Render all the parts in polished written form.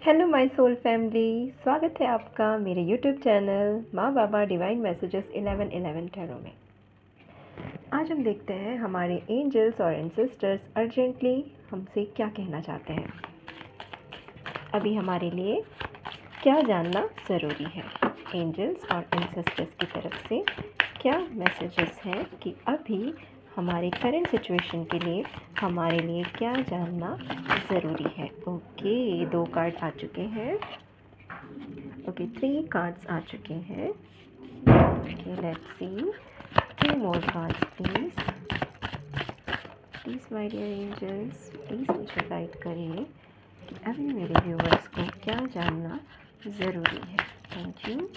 Hello my soul family, स्वागत है आपका मेरे यूट्यूब चैनल माँ बाबा डिवाइन मैसेजेस 1111 टैरो में। आज हम देखते हैं हमारे एंजल्स और एंसेस्टर्स अर्जेंटली हमसे क्या कहना चाहते हैं। अभी हमारे लिए क्या जानना ज़रूरी है। एंजल्स और एंसेस्टर्स की तरफ से क्या मैसेजेस हैं कि अभी हमारे करंट सिचुएशन के लिए हमारे लिए क्या जानना ज़रूरी है। ओके, 2 कार्ड आ चुके हैं। ओके, 3 कार्ड्स आ चुके हैं। Okay, let's see 2 more cards please. Please my dear angels, please मुझे गाइड करिए कि अभी मेरे व्यूवर्स को क्या जानना ज़रूरी है। Thank you.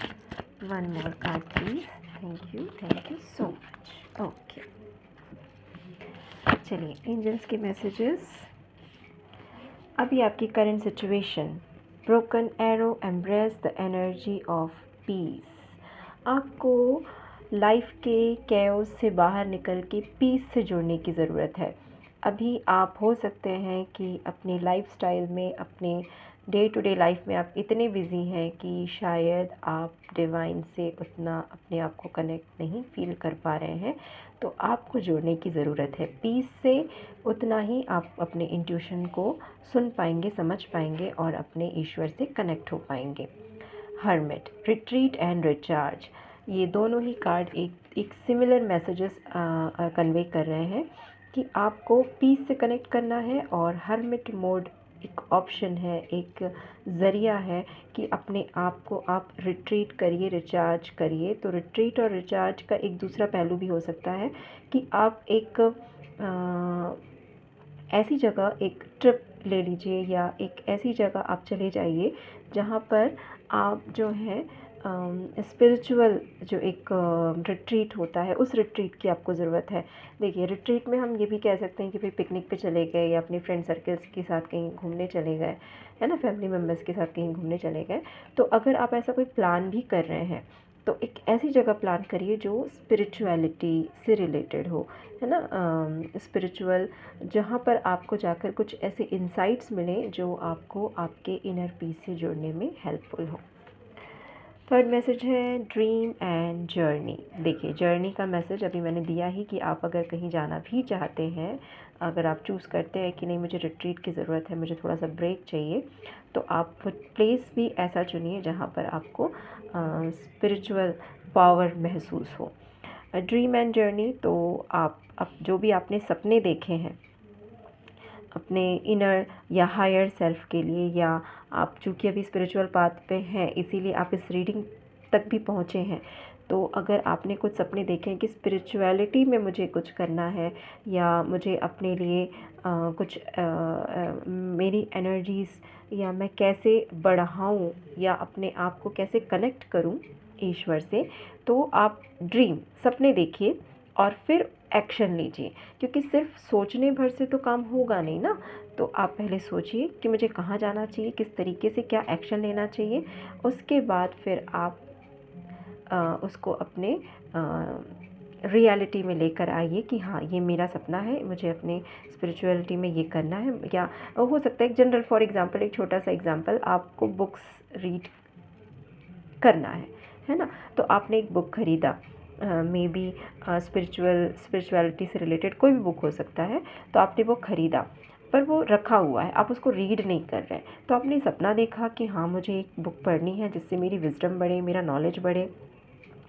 1 more card please. Thank you so much. Okay, चलिए एंजल्स के मैसेजेस। अभी आपकी current situation, broken arrow embrace the energy of peace. आपको लाइफ के कैओस से बाहर निकल के पीस से जुड़ने की ज़रूरत है। अभी आप हो सकते हैं कि अपने लाइफस्टाइल में, अपने डे टू डे लाइफ में आप इतने बिज़ी हैं कि शायद आप डिवाइन से उतना अपने आप को कनेक्ट नहीं फील कर पा रहे हैं। तो आपको जुड़ने की ज़रूरत है पीस से। उतना ही आप अपने इंट्यूशन को सुन पाएंगे, समझ पाएंगे और अपने ईश्वर से कनेक्ट हो पाएंगे। हर्मिट, रिट्रीट एंड रिचार्ज, ये दोनों ही कार्ड एक सिमिलर मैसेजेस कन्वे कर रहे हैं कि आपको पीस से कनेक्ट करना है। और हर्मिट मोड एक ऑप्शन है, एक ज़रिया है कि अपने आप को आप रिट्रीट करिए, रिचार्ज करिए। तो रिट्रीट और रिचार्ज का एक दूसरा पहलू भी हो सकता है कि आप एक ऐसी जगह एक ट्रिप ले लीजिए या एक ऐसी जगह आप चले जाइए जहाँ पर आप जो है स्पिरिचुअल जो एक रिट्रीट होता है, उस रिट्रीट की आपको ज़रूरत है। देखिए, रिट्रीट में हम ये भी कह सकते हैं कि भाई पिकनिक पे चले गए या अपने फ्रेंड सर्कल्स के साथ कहीं घूमने चले गए, है ना, फैमिली मेम्बर्स के साथ कहीं घूमने चले गए। तो अगर आप ऐसा कोई प्लान भी कर रहे हैं तो एक ऐसी जगह प्लान करिए जो स्पिरिचुअलिटी से रिलेटेड हो, है ना, स्पिरिचुअल, जहाँ पर आपको जाकर कुछ ऐसे इंसाइट्स मिलें जो आपको आपके इनर पीस से जुड़ने में हेल्पफुल हो। थर्ड मैसेज है ड्रीम एंड जर्नी। देखिए, जर्नी का मैसेज अभी मैंने दिया ही कि आप अगर कहीं जाना भी चाहते हैं, अगर आप चूज़ करते हैं कि नहीं मुझे रिट्रीट की ज़रूरत है, मुझे थोड़ा सा ब्रेक चाहिए, तो आप प्लेस भी ऐसा चुनिए जहाँ पर आपको स्पिरिचुअल पावर महसूस हो। ड्रीम एंड जर्नी, तो आप जो भी आपने सपने देखे हैं अपने इनर या हायर सेल्फ के लिए, या आप चूँकि अभी स्पिरिचुअल पाथ पे हैं इसीलिए आप इस रीडिंग तक भी पहुँचे हैं, तो अगर आपने कुछ सपने देखे हैं कि स्पिरिचुअलिटी में मुझे कुछ करना है या मुझे अपने लिए मेरी एनर्जीज़ या मैं कैसे बढ़ाऊँ या अपने आप को कैसे कनेक्ट करूँ ईश्वर से, तो आप ड्रीम सपने देखिए और फिर एक्शन लीजिए। क्योंकि सिर्फ सोचने भर से तो काम होगा नहीं ना। तो आप पहले सोचिए कि मुझे कहाँ जाना चाहिए, किस तरीके से क्या एक्शन लेना चाहिए। उसके बाद फिर आप उसको अपने रियलिटी में लेकर आइए कि हाँ, ये मेरा सपना है, मुझे अपने स्पिरिचुअलिटी में ये करना है। या हो सकता है एक जनरल, फॉर एग्जांपल, एक छोटा सा एग्जांपल, आपको बुक्स रीड करना है ना। तो आपने एक बुक ख़रीदा, मे बी स्पिरिचुअलिटी से रिलेटेड कोई भी बुक हो सकता है। तो आपने वो ख़रीदा पर वो रखा हुआ है, आप उसको रीड नहीं कर रहे हैं। तो आपने सपना देखा कि हाँ, मुझे एक बुक पढ़नी है जिससे मेरी विजडम बढ़े, मेरा नॉलेज बढ़े,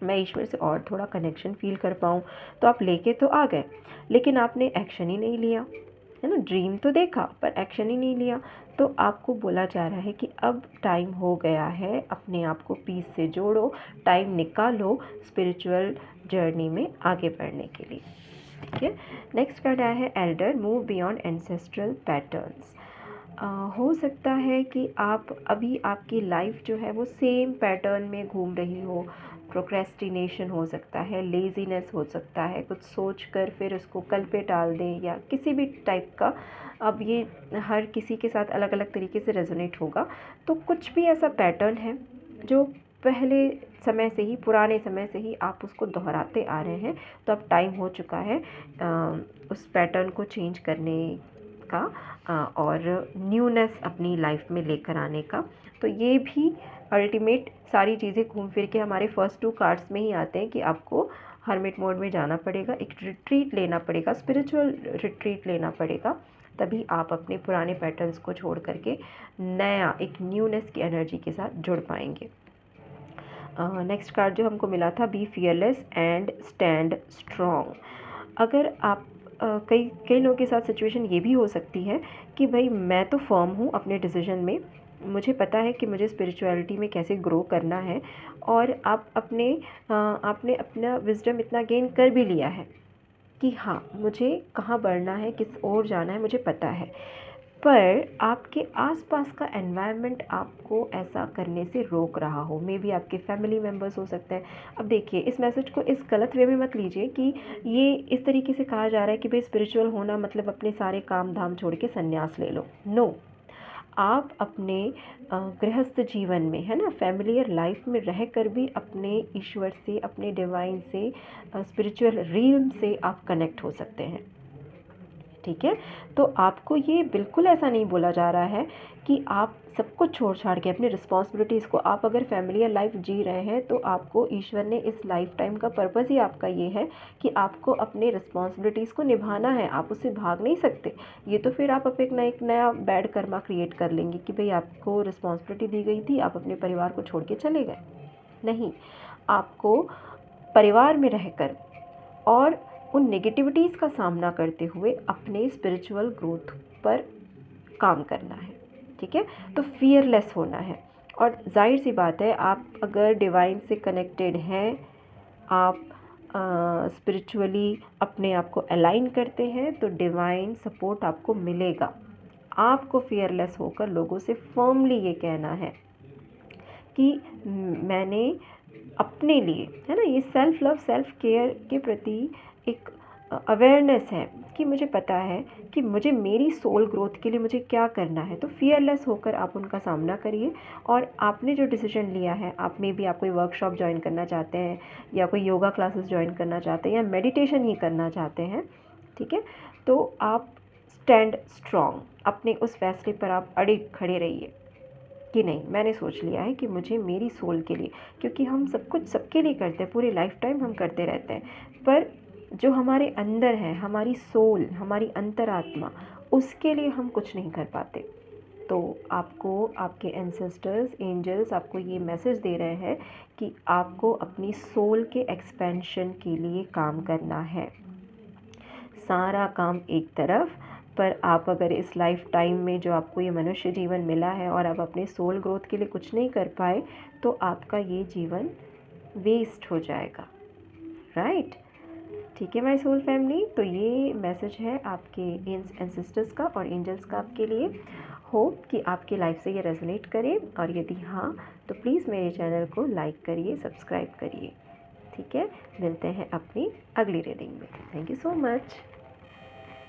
मैं ईश्वर से और थोड़ा कनेक्शन फील कर पाऊँ। तो आप लेके तो आ गए, लेकिन आपने एक्शन ही नहीं लिया, है ना। ड्रीम तो देखा पर एक्शन ही नहीं लिया। तो आपको बोला जा रहा है कि अब टाइम हो गया है, अपने आप को पीस से जोड़ो, टाइम निकालो स्पिरिचुअल जर्नी में आगे बढ़ने के लिए। ठीक है। नेक्स्ट कार्ड आया है Elder, move beyond ancestral patterns. हो सकता है कि आप अभी आपकी लाइफ जो है वो सेम पैटर्न में घूम रही हो। प्रोक्रेस्टिनेशन हो सकता है, लेज़ीनेस हो सकता है, कुछ सोच कर फिर उसको कल पे टाल दें या किसी भी टाइप का। अब ये हर किसी के साथ अलग अलग तरीके से रेजोनेट होगा। तो कुछ भी ऐसा पैटर्न है जो पहले समय से ही, पुराने समय से ही आप उसको दोहराते आ रहे हैं। तो अब टाइम हो चुका है उस पैटर्न को चेंज करने का और न्यूनेस अपनी लाइफ में लेकर आने का। तो ये भी अल्टीमेट सारी चीज़ें घूम फिर के हमारे फर्स्ट 2 कार्ड्स में ही आते हैं कि आपको हर्मिट मोड में जाना पड़ेगा, एक रिट्रीट लेना पड़ेगा, स्पिरिचुअल रिट्रीट लेना पड़ेगा, तभी आप अपने पुराने पैटर्न्स को छोड़ करके नया एक न्यूनेस की एनर्जी के साथ जुड़ पाएंगे। नेक्स्ट कार्ड जो हमको मिला था, be fearless and stand strong. अगर आप कई कई लोगों के साथ सिचुएशन ये भी हो सकती है कि भाई मैं तो फर्म हूँ अपने डिसीजन में, मुझे पता है कि मुझे स्पिरिचुअलिटी में कैसे ग्रो करना है, और आपने अपना विजडम इतना गेन कर भी लिया है कि हाँ मुझे कहाँ बढ़ना है, किस ओर जाना है, मुझे पता है। पर आपके आसपास का एनवायरनमेंट आपको ऐसा करने से रोक रहा हो, मे बी आपके फैमिली मेम्बर्स हो सकते हैं। अब देखिए, इस मैसेज को इस गलत वे में मत लीजिए कि ये इस तरीके से कहा जा रहा है कि भाई स्पिरिचुअल होना मतलब अपने सारे काम धाम छोड़ के संन्यास ले लो। नो, आप अपने गृहस्थ जीवन में, है ना, फैमिलियर लाइफ में रहकर भी अपने ईश्वर से, अपने डिवाइन से, स्पिरिचुअल रील्म से आप कनेक्ट हो सकते हैं। ठीक है, तो आपको ये बिल्कुल ऐसा नहीं बोला जा रहा है कि आप सब कुछ छोड़ छाड़ के अपनी रिस्पॉन्सिबिलिटीज़ को, आप अगर फैमिलियर लाइफ जी रहे हैं तो आपको ईश्वर ने इस लाइफ टाइम का पर्पज़ ही आपका ये है कि आपको अपने रिस्पॉन्सिबिलिटीज़ को निभाना है, आप उससे भाग नहीं सकते। ये तो फिर आप एक नया बैड कर्मा क्रिएट कर लेंगे कि भाई आपको रिस्पॉन्सिबिलिटी दी गई थी, आप अपने परिवार को छोड़ के चले गए। नहीं, आपको परिवार में रहकर और उन नेगेटिविटीज़ का सामना करते हुए अपने स्पिरिचुअल ग्रोथ पर काम करना है। ठीक है, तो फियरलेस होना है। और जाहिर सी बात है, आप अगर डिवाइन से कनेक्टेड हैं, आप स्पिरिचुअली अपने आप को अलाइन करते हैं, तो डिवाइन सपोर्ट आपको मिलेगा। आपको फियरलेस होकर लोगों से फर्मली ये कहना है कि मैंने अपने लिए, है ना, ये सेल्फ लव सेल्फ केयर के प्रति एक अवेयरनेस है कि मुझे पता है कि मुझे मेरी सोल ग्रोथ के लिए मुझे क्या करना है। तो फियरलेस होकर आप उनका सामना करिए, और आपने जो डिसीजन लिया है, आप में भी आप कोई वर्कशॉप ज्वाइन करना चाहते हैं, या कोई योगा क्लासेस ज्वाइन करना चाहते हैं, या मेडिटेशन ही करना चाहते हैं, ठीक है, तो आप स्टैंड स्ट्रॉन्ग, अपने उस फैसले पर आप अड़े खड़े रहिए कि नहीं, मैंने सोच लिया है कि मुझे मेरी सोल के लिए, क्योंकि हम सब कुछ सबके लिए करते हैं, पूरी लाइफ टाइम हम करते रहते हैं, पर जो हमारे अंदर है, हमारी सोल, हमारी अंतरात्मा, उसके लिए हम कुछ नहीं कर पाते। तो आपको आपके एंसेस्टर्स, एंजल्स आपको ये मैसेज दे रहे हैं कि आपको अपनी सोल के एक्सपेंशन के लिए काम करना है। सारा काम एक तरफ, पर आप अगर इस लाइफ टाइम में जो आपको ये मनुष्य जीवन मिला है और आप अपने सोल ग्रोथ के लिए कुछ नहीं कर पाए, तो आपका ये जीवन वेस्ट हो जाएगा। राइट? ठीक है माय सोल फैमिली, तो ये मैसेज है आपके एंसेस्टर्स का और एंजल्स का आपके लिए। होप कि आपकी लाइफ से ये रेजोनेट करे, और यदि हाँ तो प्लीज़ मेरे चैनल को लाइक करिए, सब्सक्राइब करिए। ठीक है, मिलते हैं अपनी अगली रीडिंग में। Thank you so much.